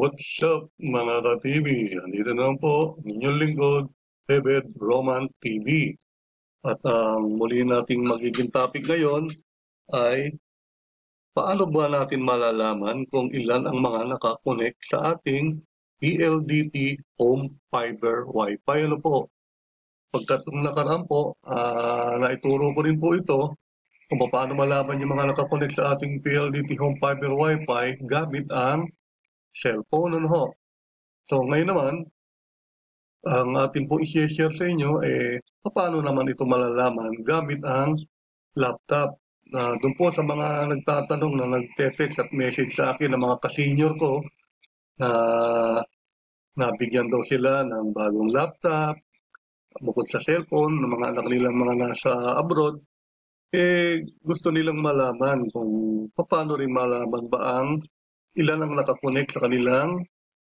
What's up mga ka-TV? Andito na lang po, inyong lingkod, Ebed Roman TV. At ang muli nating magiging topic ngayon ay paano ba natin malalaman kung ilan ang mga nakakonect sa ating PLDT Home Fiber Wi-Fi? Ano po? Pagkatong nakaraan po, naituro ko rin po ito kung paano malaman yung mga nakakonect sa ating PLDT Home Fiber Wi-Fi gamit ang cellphone. Ano ho? So ngayon naman, ang atin po i-share sa inyo paano naman ito malalaman gamit ang laptop. Doon po sa mga nagtatanong na nagte-text at message sa akin ng mga ka-senior ko na nabigyan daw sila ng bagong laptop bukod sa cellphone ng mga anak nilang mga nasa abroad, gusto nilang malaman kung paano rin malaman ba ang ilan ang nakakonect sa kanilang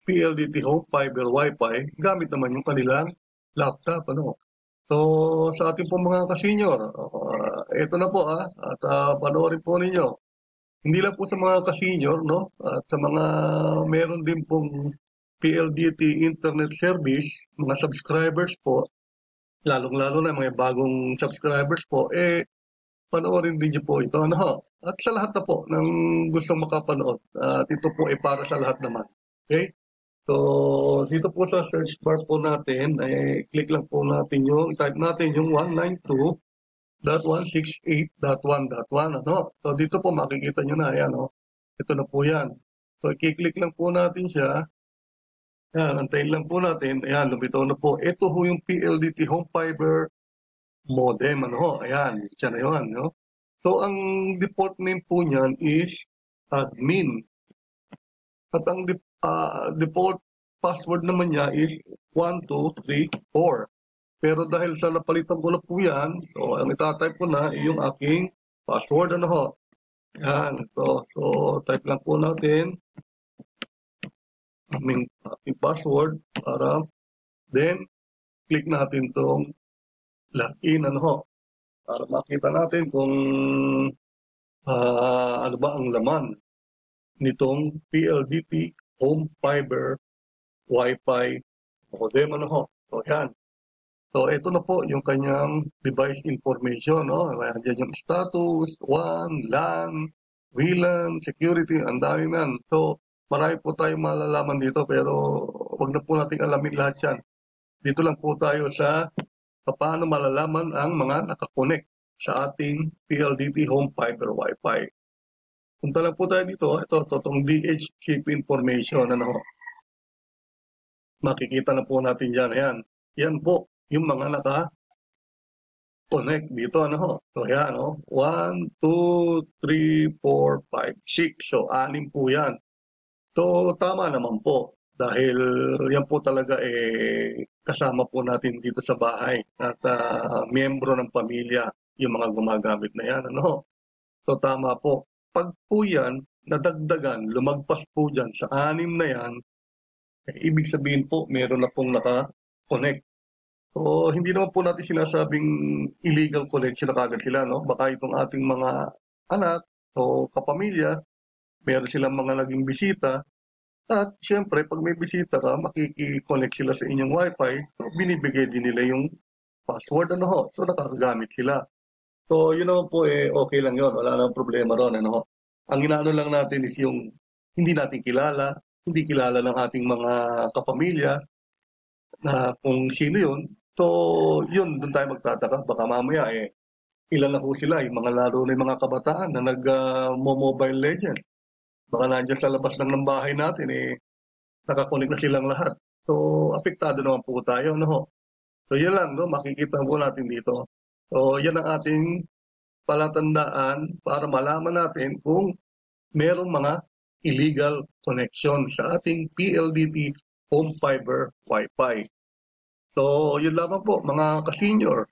PLDT Home Fiber Wi-Fi gamit naman yung kanilang laptop. Ano? So sa ating po mga ka-senior, ito na po at panoorin po ninyo. Hindi lang po sa mga ka-senior, no? At sa mga meron din pong PLDT Internet Service, mga subscribers po, lalong-lalo na mga bagong subscribers po, panoorin din niyo po ito. Ano? At sa lahat na po ng gustong makapanood, at ito po ay para sa lahat naman. Okay? So, dito po sa search bar po natin, click lang po natin type natin yung 192.168.1.1. Ano? So, dito po makikita nyo na, ayan, ito na po yan. So, i-click lang po natin siya. Ayan, antayin lang po natin. Ayan, lumitaw na po. Ito ho yung PLDT Home Fiber modem. Ano? Ayan, siya na yun. No? So, ang default name po niyan is admin. At ang default password naman niya is 1234. Pero dahil sa napalitan ko na po yan, so ang itatype ko na yung aking password. Ano ho? Yan. So type lang po natin aming ating password para then click natin tong login. Ano ho? Para makita natin kung ano ba ang laman nitong PLDT Home Fiber Wi-Fi modem. Ano ho? So yan. So ito na po yung kanyang device information. No? Diyan yung status, WAN, LAN, VLAN, security, ang dami man. So marami po tayong malalaman dito pero wag na po nating alamin lahat yan. Dito lang po tayo sa paano malalaman ang mga nakakonect sa ating PLDT Home Fiber Wi-Fi. Punta lang po tayo dito. Ito, itong DHCP information. Ano? Makikita na po natin dyan. Ayan. Yan po yung mga naka-connect dito. Ano? So yan. 1, 2, 3, 4, 5, 6. So 6 po yan. So tama naman po. Dahil yan po talaga kasama po natin dito sa bahay. At miyembro ng pamilya yung mga gumagamit na yan. Ano? So tama po. Pag po yan, nadagdagan, lumagpas po dyan sa 6 na yan, ibig sabihin po, meron na pong naka-connect. So, hindi naman po natin sinasabing illegal connection na kagad sila, no? Baka itong ating mga anak o kapamilya, meron silang mga naging bisita, at syempre, pag may bisita ka, makikiconnect sila sa inyong wifi, so binibigay din nila yung password, ano ho? So, nakakagamit sila. So, yun naman po okay lang yun. Wala namang problema ron. Ano? Ang inaano lang natin is yung hindi natin kilala, hindi kilala ng ating mga kapamilya na kung sino yun. So, yun, doon tayo magtataka. Baka mamaya ilan na po sila, yung mga laro na yung mga kabataan na nag-Mobile Legends. Baka nandiyan sa labas ng bahay natin, nakakunik na silang lahat. So, apektado naman po tayo. No? So, yun lang, no? Makikita po natin dito. So, yan ang ating palatandaan para malaman natin kung merong mga illegal connection sa ating PLDT Home Fiber Wi-Fi. So, yun lamang po mga ka-senior.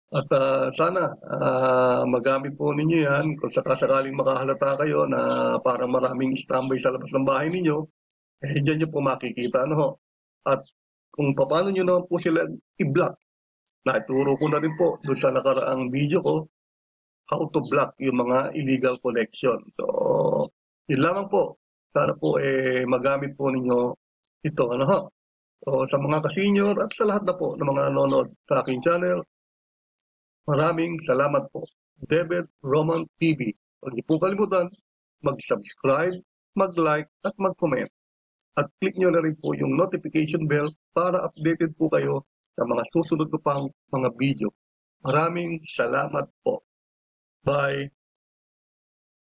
At sana magamit po ninyo yan kung sakasakaling makahalata kayo na parang maraming standby sa labas ng bahay ninyo, dyan nyo po makikita. Ano? At kung paano nyo naman po sila i-block. Naituro ko na rin po doon sa nakaraang video ko how to block yung mga illegal connection. So, yun lamang po. Sana po magamit po ninyo ito. Ano ho? So, sa mga ka-senior at sa lahat na po ng mga nanonood sa aking channel, maraming salamat po. David Roman TV. Huwag niyo po kalimutan mag-subscribe, mag-like at mag-comment. At click nyo na rin po yung notification bell para updated po kayo sa mga susunod ko pang mga video. Maraming salamat po. Bye!